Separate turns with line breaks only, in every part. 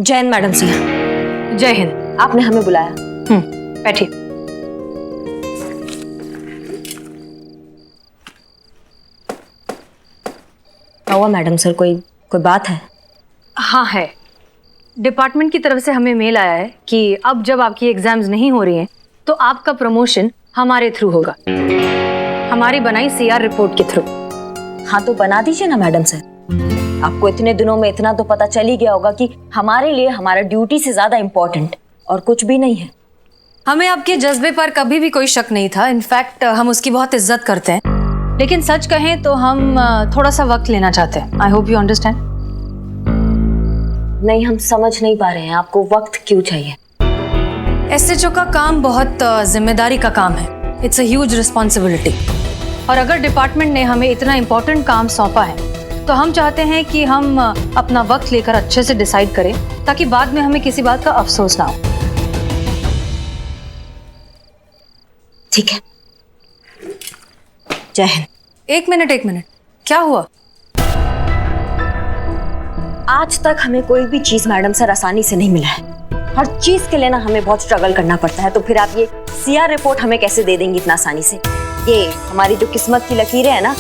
जय हिंद मैडम सिया।
जय हिंद।
आपने हमें बुलाया।
बैठिए।
क्या हुआ मैडम सर, कोई बात है?
हाँ है। डिपार्टमेंट की तरफ से हमें मेल आया है कि अब जब आपकी एग्जाम्स नहीं हो रही हैं तो आपका प्रमोशन हमारे थ्रू होगा, हमारी बनाई सीआर रिपोर्ट के थ्रू।
हाँ तो बना दीजिए ना मैडम सर। आपको इतने दिनों में इतना तो पता चल ही गया होगा कि हमारे लिए हमारा ड्यूटी से ज्यादा इम्पोर्टेंट और कुछ भी नहीं है।
हमें आपके जज्बे पर कभी भी कोई शक नहीं था, इनफैक्ट हम उसकी बहुत इज्जत करते हैं, लेकिन सच कहें तो हम थोड़ा सा वक्त लेना चाहते हैं। I hope you understand.
नहीं, हम समझ नहीं पा रहे हैं आपको वक्त क्यों चाहिए।
एसएचओ का काम बहुत जिम्मेदारी का काम है, इट्स अ ह्यूज रिस्पॉन्सिबिलिटी। और अगर डिपार्टमेंट ने हमें इतना इम्पोर्टेंट काम सौंपा है तो हम चाहते हैं कि हम अपना वक्त लेकर अच्छे से डिसाइड करें, ताकि बाद में हमें किसी बात का अफसोस ना हो।
ठीक है, जय हिंद।
एक मिनट, क्या हुआ?
आज तक हमें कोई भी चीज मैडम सर आसानी से नहीं मिला है। हर चीज के लिए ना हमें बहुत स्ट्रगल करना पड़ता है, तो फिर आप ये सीआर रिपोर्ट हमें कैसे दे देंगी इतना आसानी से? ये हमारी जो किस्मत की लकीरें हैं ना,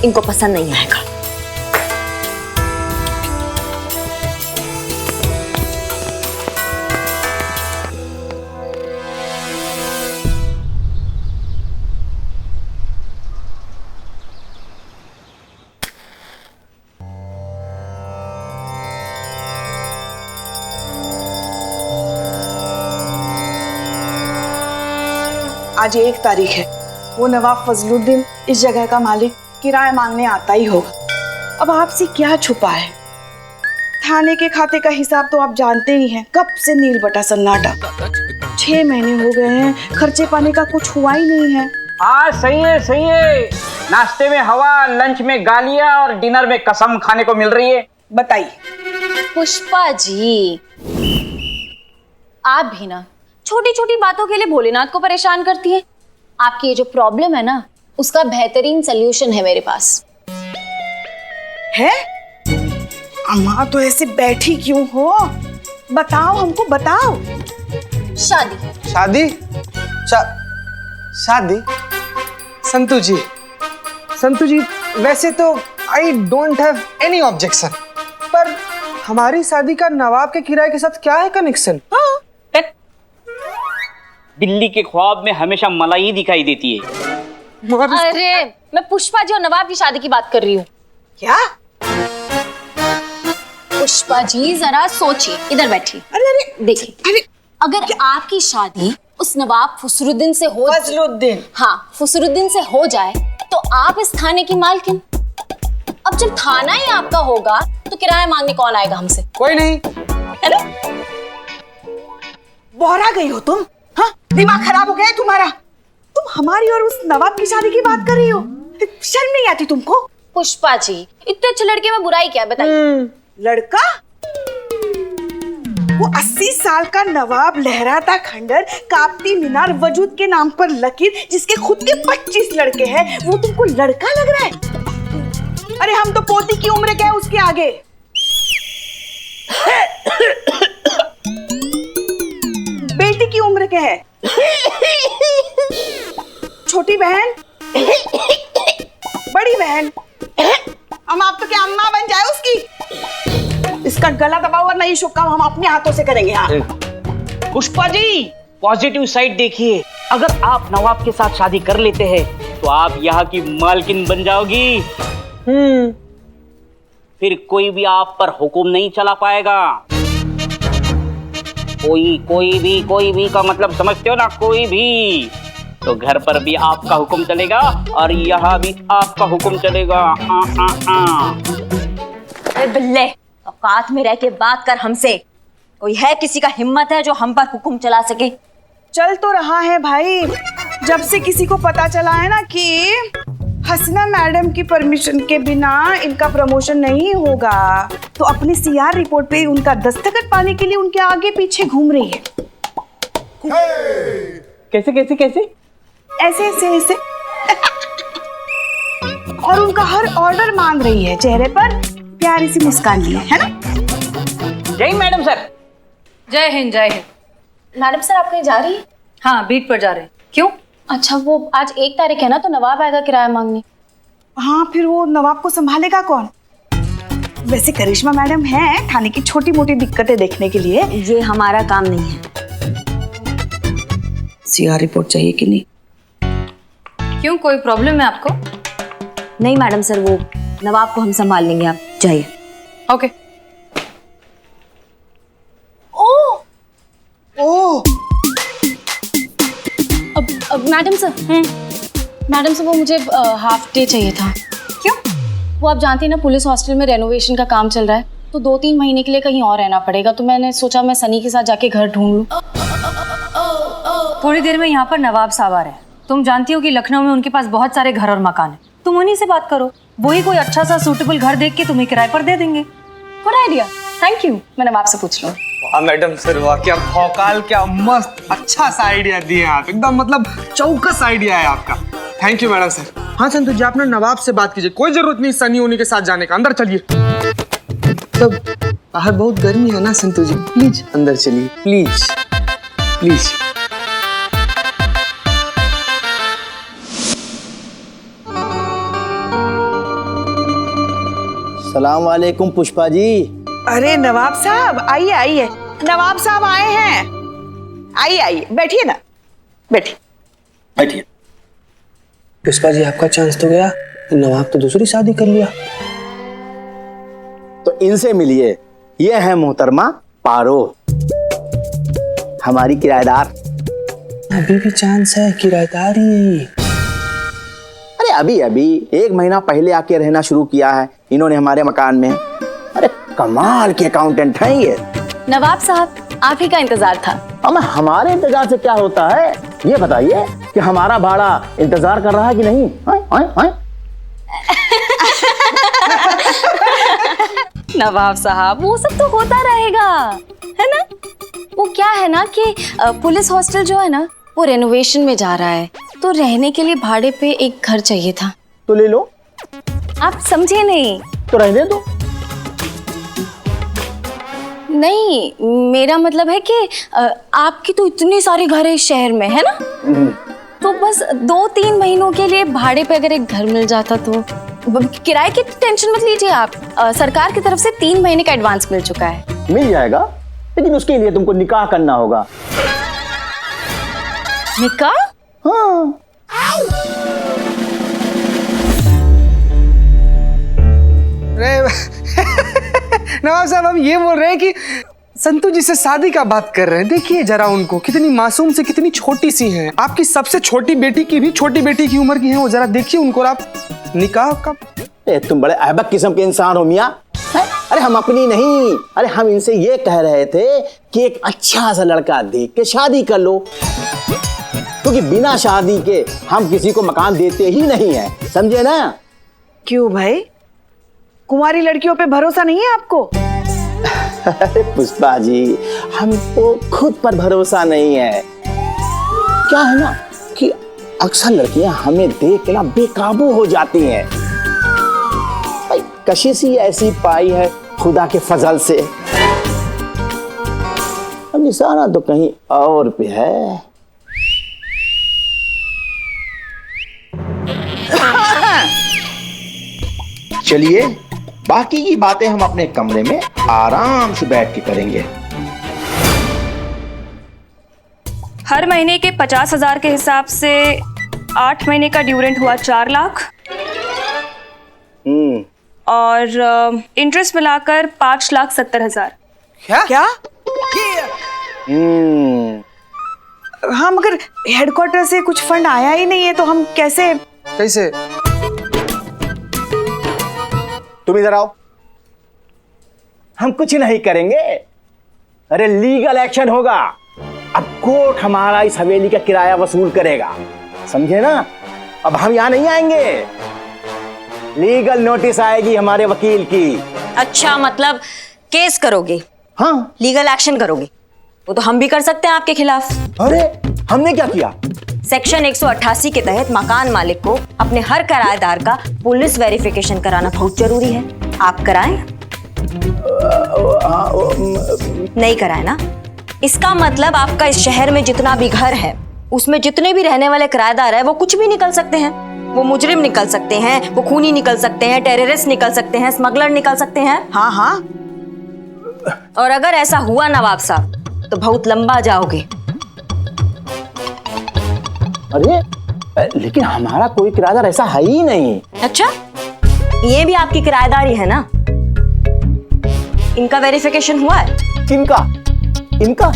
इनको पसंद नहीं आएगा।
आज 1 तारीख है। वो नवाब फजलुद्दीन इस जगह का मालिक किराया मांगने आता ही होगा। अब आपसे क्या छुपा है? थाने के खाते का हिसाब तो आप जानते ही हैं, कब से नील बटा सन्नाटा। 6 महीने हो गए हैं, खर्चे पाने का कुछ हुआ ही नहीं है।
हाँ सही है। नाश्ते में हवा, लंच में गालियां और डिनर में कसम खाने को मिल रही है।
बताइए।
पुष्पा जी, आप भी ना छोटी छोटी बातों के लिए भोलेनाथ को परेशान करती हैं। आपकी ये जो प्रॉब्लम है ना, उसका बेहतरीन सलूशन है मेरे पास।
है? अम्मा तो ऐसे बैठी क्यों हो? बताओ, हमको बताओ।
शादी।
शादी? संतु जी, वैसे तो I don't have any objection, पर हमारी शादी का नवाब के किराए के साथ क्या है कनेक्शन?
बिल्ली के ख्वाब में हमेशा मलाई दिखाई देती है।
अरे मैं पुष्पा जी और नवाब की शादी की बात कर रही हूँ।
क्या?
पुष्पा जी जरा सोचिए, इधर बैठिए।
अरे
देखिए,
अरे
अगर आपकी शादी उस नवाब फसरुद्दीन से हो, फसरुद्दीन से हो जाए तो आप इस थाने की मालकिन। अब जब थाना ही आपका होगा तो किराया मांगने कौन आएगा हमसे?
कोई नहीं।
है ना?
बोहरा गई हो तुम? हाँ, दिमाग खराब हो गया है तुम्हारा? तुम हमारी और उस नवाब की शादी की बात कर रही हो? शर्म नहीं आती तुमको?
पुष्पा जी, इतने अच्छे लड़के में बुराई क्या है बताइए?
लड़का? वो 80 साल का नवाब, लहराता खंडर, कापती मीनार, वजूद के नाम पर लकीर, जिसके खुद के 25 लड़के हैं, वो तुमको लड़का लग रहा है? अरे हम तो पोती की उम्र के हैं उसके आगे। बेटी की उम्र के है। छोटी बहन, बड़ी बहन, हम आप तो क्या अम्मा बन जाए उसकी? इसका गला दबा हुआ नहीं शुक्का हम अपने हाथों से करेंगे। हाँ
पुष्पा जी, पॉजिटिव साइड देखिए। अगर आप नवाब के साथ शादी कर लेते हैं तो आप यहाँ की मालकिन बन जाओगी। फिर कोई भी आप पर हुक्म नहीं चला पाएगा। कोई भी का मतलब समझते हो ना? कोई भी। तो घर पर भी आपका हुक्म चलेगा और यहाँ भी आपका हुक्म चलेगा।
अरे बिल्ले, औकात में रह के बात कर हमसे। कोई है किसी का हिम्मत है जो हम पर हुक्म चला सके?
चल तो रहा है भाई। जब से किसी को पता चला है ना कि हसना मैडम की परमिशन के बिना इनका प्रमोशन नहीं होगा, तो अपनी सीआर रिपोर्ट पे उनका दस्तखत पाने के लिए उनके आगे पीछे घूम रही है।
कैसे?
ऐसे और उनका हर ऑर्डर मान रही है, चेहरे पर प्यारी सी मुस्कान लिए, है ना?
जय मैडम सर।
जय हिंद जय हिंद।
मैडम सर, आप कहीं जा रही है?
हाँ, बीट पर जा रहे हैं। क्यों?
अच्छा, वो आज 1 तारीख है ना, तो नवाब आएगा किराया मांगने।
हाँ, फिर वो नवाब को संभालेगा कौन? वैसे करिश्मा मैडम हैं थाने की छोटी मोटी दिक्कतें देखने के लिए।
ये हमारा काम नहीं है।
सीआर रिपोर्ट चाहिए कि नहीं?
क्यों, कोई प्रॉब्लम है आपको?
नहीं मैडम सर, वो नवाब को हम संभाल लेंगे, आप जाइए।
ओके।
ओह,
अब मैडम सर वो मुझे हाफ डे चाहिए था।
क्यों?
वो आप जानती हैं ना, पुलिस हॉस्टल में रेनोवेशन का काम चल रहा है, तो 2-3 महीने के लिए कहीं और रहना पड़ेगा। तो मैंने सोचा मैं सनी के साथ जाके घर ढूंढ लूं।
थोड़ी देर में यहाँ पर नवाब साहब आ रहे हैं। तुम जानती हो कि लखनऊ में उनके पास बहुत सारे घर और मकान है। तुम उन्हीं से बात करो, वही कोई अच्छा सा सूटेबल घर देख के तुम्हें किराए पर दे देंगे।
Good idea, thank you. मैं नवाब से पूछ लूँ।
वाह मैडम सर, वाह क्या भौकाल, क्या मस्त अच्छा सा आइडिया दिए आप। एकदम मतलब चौकस आइडिया है आपका। Thank you madam sir. हाँ संतोष जी, आपने नवाब से बात कीजिए, कोई जरूरत नहीं सनी उन्हीं के साथ जाने का। अंदर चलिए। तब बाहर बहुत गर्मी है ना संतोष जी, प्लीज अंदर चलिए, प्लीज प्लीज।
सलाम वालेकुम पुष्पा जी।
अरे नवाब साहब, आइए आइए। नवाब साहब आए हैं। आइए आइए, बैठिए ना, बैठिए
बैठिए।
पुष्पा जी, आपका चांस तो गया, नवाब तो दूसरी शादी कर लिया।
तो इनसे मिलिए, ये है मोहतरमा पारो, हमारी किराएदार।
अभी भी चांस है, किराएदार ही।
अरे अभी अभी 1 महीना पहले आके रहना शुरू किया है इन्होंने हमारे मकान में। अरे कमाल के अकाउंटेंट हैं ये।
नवाब साहब, आप ही का इंतजार था।
अब हमारे इंतजार से क्या होता है, ये बताइए कि हमारा भाड़ा इंतजार कर रहा है कि नहीं? आए?
नवाब साहब, वो सब तो होता रहेगा, है ना। वो क्या है ना कि पुलिस हॉस्टल जो है ना, वो रेनोवेशन में जा रहा है, तो रहने के लिए भाड़े पे एक घर चाहिए था।
तो ले लो।
आप समझे नहीं।
तो रहने दो।
नहीं, मेरा मतलब है कि आपकी तो इतनी सारी घर है इस शहर में, है ना। तो बस 2-3 महीनों के लिए भाड़े पे अगर एक घर मिल जाता तो। किराए की टेंशन मत लीजिए आप, सरकार की तरफ से 3 महीने का एडवांस मिल चुका है।
मिल जाएगा, लेकिन उसके लिए तुमको निकाह करना होगा।
निकाह?
हाँ।
नवाब साहब, हम ये बोल रहे हैं कि संतू जी से शादी का बात कर रहे हैं। देखिए जरा उनको, कितनी मासूम से कितनी छोटी सी हैं। आपकी सबसे छोटी बेटी की भी छोटी बेटी की उम्र की हैं वो। जरा देखिए उनको, और आप निकाह का।
तुम बड़े अहबक किस्म के इंसान हो मियाँ। अरे हम अपनी नहीं, अरे हम इनसे ये कह रहे थे कि एक अच्छा सा लड़का देख के शादी कर लो, क्योंकि बिना शादी के हम किसी को मकान देते ही नहीं है, समझे ना।
क्यों भाई, कुंवारी लड़कियों पे भरोसा नहीं है आपको?
अरे पुष्पा जी, हमको खुद पर भरोसा नहीं है। क्या है ना कि अक्सर लड़कियां हमें देख के ना बेकाबू हो जाती हैं। भाई कशिश ही ऐसी पाई है खुदा के फजल से। अब निशाना तो कहीं और पे है। चलिए, बाकी की बातें हम अपने कमरे में आराम से बैठ के करेंगे।
हर महीने के 50,000 के हिसाब से 8 महीने का ड्यूरेंट हुआ 4 लाख और इंटरेस्ट मिलाकर 5,70,000।
क्या? हाँ, मगर हेडक्वार्टर से कुछ फंड आया ही नहीं है, तो हम कैसे?
तुम इधर आओ। हम कुछ नहीं करेंगे, अरे लीगल एक्शन होगा। अब कोर्ट हमारा इस हवेली का किराया वसूल करेगा, समझे ना। अब हम यहाँ नहीं आएंगे, लीगल नोटिस आएगी हमारे वकील की।
अच्छा, मतलब केस करोगे?
हाँ,
लीगल एक्शन करोगे? वो तो हम भी कर सकते हैं आपके खिलाफ।
अरे हमने क्या किया?
सेक्शन 188 के तहत मकान मालिक को अपने हर किराएदार का पुलिस वेरिफिकेशन कराना बहुत जरूरी है। आप कराएं? नहीं कराए ना, इसका मतलब आपका इस शहर में जितना भी घर है उसमें जितने भी रहने वाले किराएदार है वो कुछ भी निकल सकते हैं। वो मुजरिम निकल सकते हैं, वो खूनी निकल सकते हैं, टेररिस्ट निकल सकते हैं, स्मगलर निकल सकते हैं।
हाँ हाँ।
और अगर ऐसा हुआ नवाब साहब तो बहुत लंबा जाओगे।
अरे लेकिन हमारा कोई किराएदार ऐसा है ही नहीं।
अच्छा, ये भी आपकी किराएदारी है ना? इनका वेरिफिकेशन हुआ है?
किनका? इनका?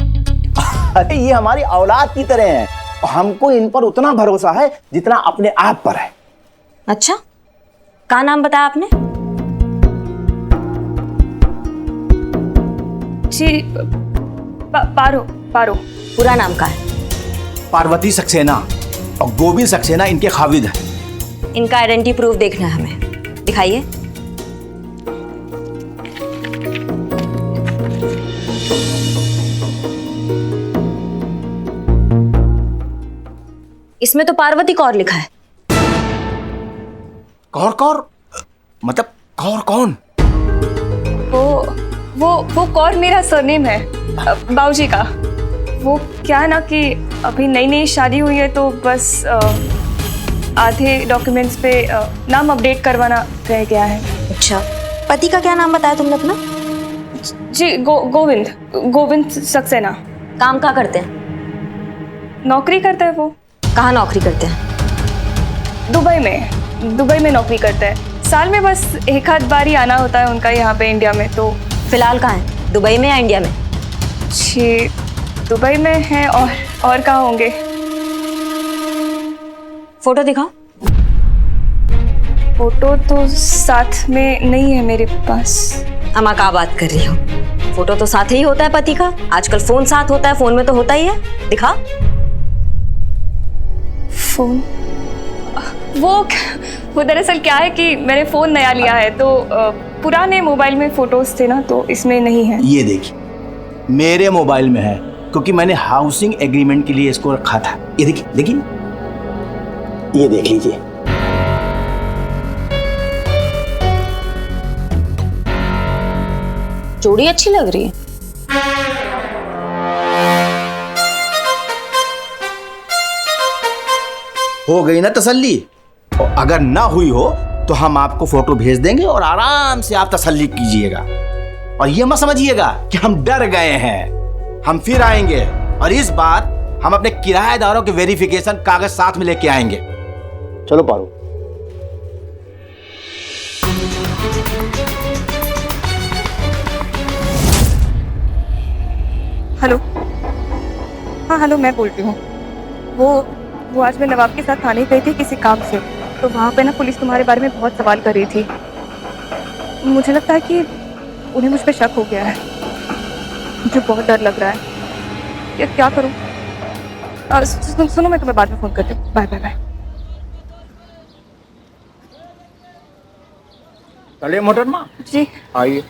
अरे ये हमारी औलाद की तरह है, हमको इन पर उतना भरोसा है जितना अपने आप पर है।
अच्छा, क्या नाम बताया आपने?
जी पारो पारो।
पूरा नाम का है?
पार्वती सक्सेना और गोविंद सक्सेना इनके खाविद हैं।
इनका आइडेंटिटी प्रूफ देखना है हमें, दिखाइए। इसमें तो पार्वती कौर लिखा है।
कौर कौर मतलब कौर कौन?
वो कौर मेरा सरनेम है बाबूजी का। वो क्या है ना कि अभी नई नई शादी हुई है तो बस आधे डॉक्यूमेंट्स पे नाम अपडेट करवाना रह गया है।
अच्छा, पति का क्या नाम बताया तुमने अपना?
जी गोविंद सक्सेना।
काम क्या करते हैं?
नौकरी करता है वो।
कहाँ नौकरी करते हैं?
दुबई में नौकरी करता है। साल में बस एक आध बार ही आना होता है उनका यहाँ पे इंडिया में। तो
फिलहाल कहाँ है, दुबई में या इंडिया में?
जी दुबई में है और कहाँ होंगे।
फोटो दिखाओ।
फोटो तो साथ में नहीं है मेरे पास।
अम्मा क्या बात कर रही हो? फोटो तो साथ ही होता है पति का। आजकल फोन साथ होता है, फोन में तो होता ही है। दिखा।
फोन वो दरअसल क्या है कि मैंने फोन नया लिया है तो पुराने मोबाइल में फोटोज थे ना तो इसमें नहीं है।
ये देखिए मेरे मोबाइल में है क्योंकि मैंने हाउसिंग एग्रीमेंट के लिए इसको रखा था। ये देखिए ये देख लीजिए।
जोड़ी अच्छी लग रही है।
हो गई ना तसल्ली? और अगर ना हुई हो तो हम आपको फोटो भेज देंगे और आराम से आप तसल्ली कीजिएगा। और ये मत समझिएगा कि हम डर गए हैं। हम फिर आएंगे और इस बार हम अपने किराएदारों के वेरिफिकेशन कागज साथ में लेके आएंगे। चलो पारो।
हेलो। हाँ हेलो, मैं बोल रही हूँ। वो आज मैं नवाब के साथ थाने गई थी किसी काम से, तो वहाँ पे ना पुलिस तुम्हारे बारे में बहुत सवाल कर रही थी। मुझे लगता है कि उन्हें मुझ पे शक हो गया है। मुझे बहुत डर लग रहा है। क्या करूँ? सुनो मैं तुम्हें बाद में फ़ोन करती हूँ। Bye bye bye.
चलिए मोहतरमा
जी
आइए।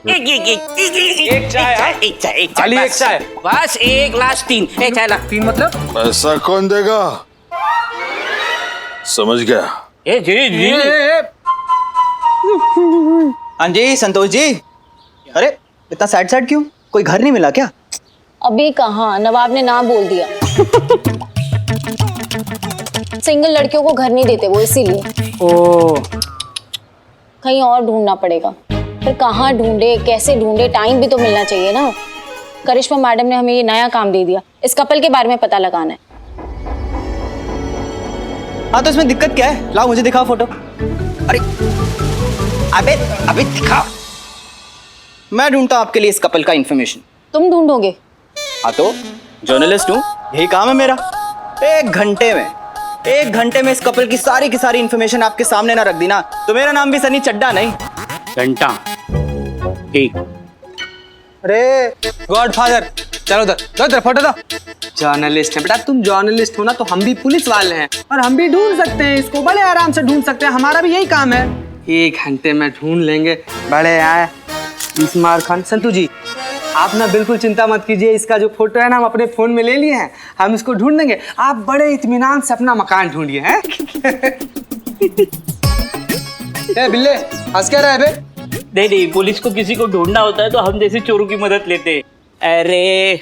एक चाय खाली एक चाय बस। एक ग्लास 3 एक चाय ला।
3 मतलब?
पैसा कौन देगा? समझ गया।
ए जी
हाँ जी संतोष जी। अरे इतना सैड क्यों? कोई घर नहीं मिला क्या?
अभी कहाँ, नवाब ने ना बोल दिया। सिंगल लड़कियों को घर नहीं देते वो, इसीलिए।
ओ
कहीं और ढूंढना पड़ेगा। फिर कहाँ ढूंढे, कैसे ढूंढे, टाइम भी तो मिलना चाहिए ना। करिश्मा मैडम ने हमें ये नया काम दे दिया, इस कपल के बारे में पता लगाना है।
हाँ तो इसमें दिक्कत क्या है? लाओ मुझे दिखाओ फोटो। अरे अबे दिखाओ। मैं ढूंढता हूँ आपके लिए इस कपल का इंफॉर्मेशन।
तुम ढूंढोगे?
हाँ तो जर्नलिस्ट हूँ, यही काम है मेरा। एक घंटे में इस कपल की सारी इंफॉर्मेशन आपके सामने ना रख दी ना तो मेरा नाम भी सनी चड्डा नहीं।
घंटा। ठीक।
अरे गॉडफादर, चलो उधर फोटो दो। जर्नलिस्ट है बेटा, तुम जर्नलिस्ट हो ना तो हम भी पुलिस वाले हैं और हम भी ढूंढ सकते हैं इसको, बड़े आराम से ढूंढ सकते हैं। हमारा भी यही काम है। 1 घंटे में ढूंढ लेंगे। बड़े आए इस्मार खान। संतू जी आप ना बिल्कुल चिंता मत कीजिए, इसका जो फोटो है ना हम अपने फोन में ले लिए हैं, हम इसको ढूंढ लेंगे। आप बड़े इत्मीनान से अपना मकान ढूंढिए हैं। बिल्ले हंस क्या रहा है बे?
नहीं, पुलिस को किसी को ढूंढना होता है तो हम जैसे चोरों की मदद लेते हैं। अरे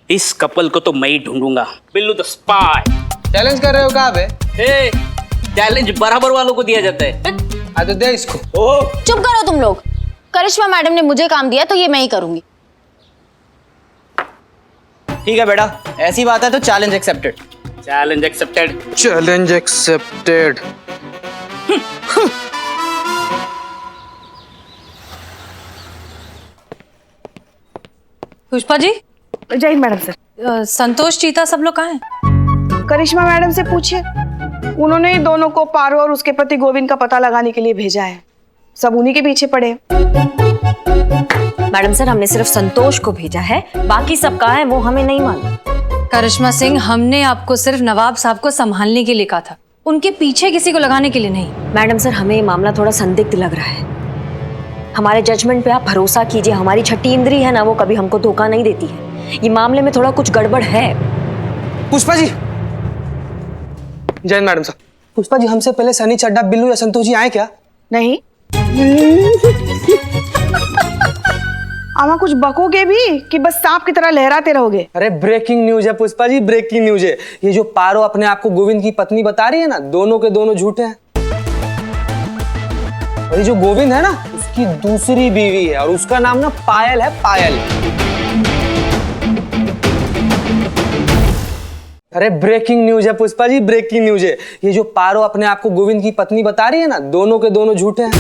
इस कपल को तो मैं ही ढूंढूंगा। Billu the spy.
चैलेंज कर रहे हो कहाँ पे?
चैलेंज बराबर वालों को दिया जाता है।
हाँ तो दे इसको।
चुप करो तुम लोग। करिश्मा मैडम ने मुझे काम दिया तो ये मैं ही करूंगी।
ठीक है बेटा, ऐसी बात है तो challenge accepted.
Challenge accepted.
Challenge accepted.
Pushpa ji.
जय हिंद मैडम सर।
संतोष, चीता सब लोग कहाँ हैं?
करिश्मा मैडम से पूछिए, उन्होंने ही दोनों को पारो और उसके पति गोविंद का पता लगाने के लिए भेजा है। सब उन्हीं के पीछे पड़े।
मैडम सर, हमने सिर्फ संतोष को भेजा है, बाकी सब कहाँ है वो हमें नहीं मालूम।
करिश्मा सिंह, हमने आपको सिर्फ नवाब साहब को संभालने के लिए कहा था, उनके पीछे किसी को लगाने के लिए नहीं।
मैडम सर, हमें ये मामला थोड़ा संदिग्ध लग रहा है। हमारे जजमेंट पे आप भरोसा कीजिए, हमारी छठी इंद्री है ना, वो कभी हमको धोखा नहीं देती है। ये मामले में थोड़ा कुछ गड़बड़ है।
पुष्पा जी। जय हिंद मैडम साहब। पुष्पा जी, हमसे पहले सनी, चड्डा, बिल्लू या संतोष जी आए क्या?
नहीं। आमा कुछ बकोगे भी कि बस सांप की तरह लहराते रहोगे?
अरे ब्रेकिंग न्यूज है पुष्पा जी, ब्रेकिंग न्यूज है। ये जो पारो अपने आप को गोविंद की पत्नी बता रही है ना, दोनों के दोनों झूठे हैं। और ये जो गोविंद है ना, उसकी दूसरी बीवी है और उसका नाम ना पायल है, पायल। अरे ब्रेकिंग न्यूज है पुष्पा जी, ब्रेकिंग न्यूज है। ये जो पारो अपने आप को गोविंद की पत्नी बता रही है ना, दोनों के दोनों झूठे हैं।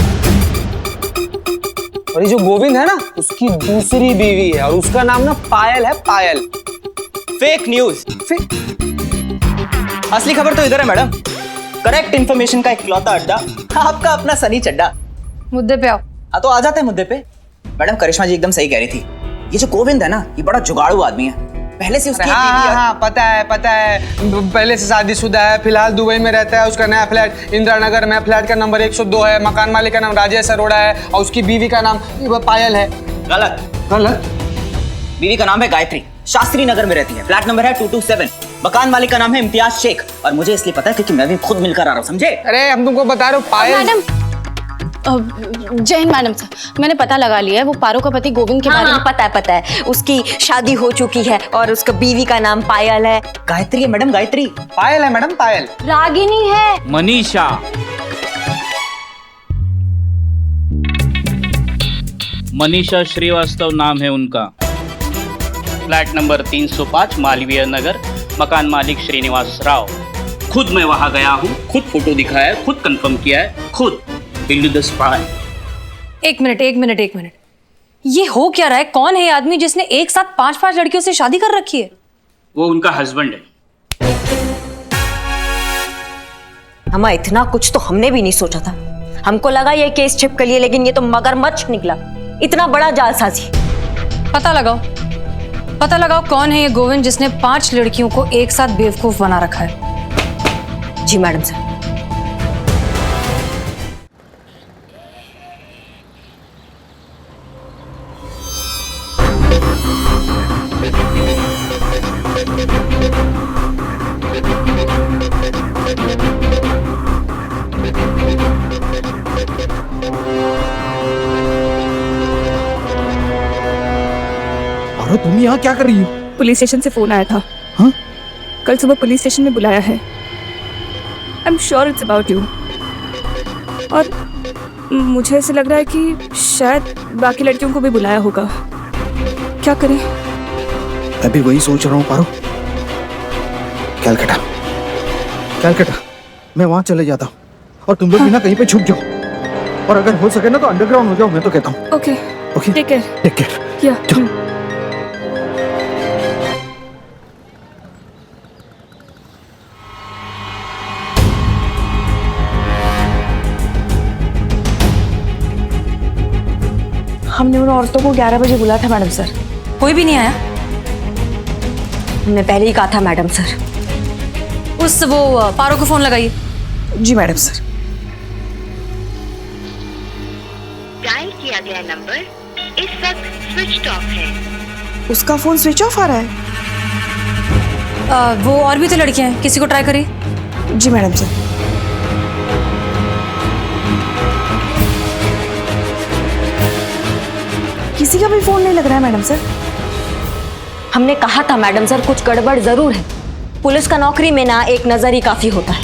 और ये जो गोविंद है ना, उसकी दूसरी बीवी है और उसका नाम ना पायल है, पायल।
Fake news. असली खबर तो इधर है मैडम। करेक्ट इंफॉर्मेशन का इकलौता अड्डा आपका अपना सनी चड्डा।
मुद्दे पे आओ।
हाँ तो आ जाते हैं मुद्दे पे। मैडम, करिश्मा जी एकदम सही कह रही थी। ये जो गोविंद है ना, ये बड़ा जुगाड़ू आदमी है। पहले से उसकी
हाँ, पता है। पहले से शादीशुदा है, फिलहाल दुबई में रहता है। उसका नया फ्लैट इंदिरा नगर में, फ्लैट का नंबर 102 है। मकान मालिक का नाम राजेश अरोड़ा है और उसकी बीवी का नाम पायल है। गलत।
बीवी का नाम है गायत्री, शास्त्री नगर में रहती है। फ्लैट नंबर है 227। मकान मालिक का नाम है इम्तियाज शेख और मुझे इसलिए पता है क्योंकि मैं भी खुद मिलकर आ रहा हूँ, समझे?
अरे हम तुमको बता रहे हो पायल।
मैडम, जय हिंद मैडम साहब, मैंने पता लगा लिया है। वो पारो का पति गोविंद के बारे में
पता है। उसकी शादी हो चुकी है और उसका बीवी का नाम पायल है।
गायत्री है मैडम, गायत्री।
पायल है मैडम, पायल।
रागिनी है।
मनीषा। मनीषा श्रीवास्तव नाम है उनका। Flat number 305 Malviya Nagar. मकान मालिक श्रीनिवास राव। खुद मैं वहां गया हूँ, खुद फोटो दिखाया है, खुद कंफर्म किया है, खुद। Billu the spy.
एक मिनट। ये हो क्या रहा है? कौन है ये आदमी जिसने एक साथ 5 लड़कियों से शादी कर रखी है?
वो उनका हस्बैंड है।
हमा, इतना कुछ तो हमने भी नहीं सोचा था। हमको लगा ये केस छिपकली है, लेकिन ये तो मगरमच्छ निकला। इतना बड़ा जालसाजी।
पता लगाओ कौन है ये गोविंद जिसने 5 लड़कियों को एक साथ बेवकूफ बना रखा है।
जी मैडम सर।
अरे तुम यहाँ क्या कर रही हो?
पुलिस स्टेशन से फोन आया था।
हाँ?
कल सुबह पुलिस स्टेशन में बुलाया है। I am sure it's about you. और मुझे ऐसे लग रहा है कि शायद बाकी लड़कियों को भी बुलाया होगा। क्या करें?
अभी वही सोच रहा हूँ पारो। कैलकाटा मैं वहां चले जाता हूँ और तुम लोग भी ना कहीं पे छुप जाओ, और अगर हो सके ना तो अंडरग्राउंड हो जाओ, मैं तो कहता हूँ।
Okay, take care. या
हमने उन औरतों को 11 बजे बुलाया था मैडम सर।
कोई भी नहीं आया?
हमने पहले ही कहा था मैडम सर।
वो पारो को फोन लगाइए।
जी मैडम सर।
डायल किया गया नंबर इस वक्त स्विच ऑफ है।
उसका फोन स्विच ऑफ आ रहा है।
वो और भी तो लड़कियां हैं, किसी को ट्राई करिए।
जी मैडम सर। किसी का भी फोन नहीं लग रहा है मैडम सर।
हमने कहा था मैडम सर कुछ गड़बड़ जरूर है। पुलिस का नौकरी में ना एक नजर ही काफी होता है।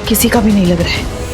किसी का भी नहीं लग रहा है।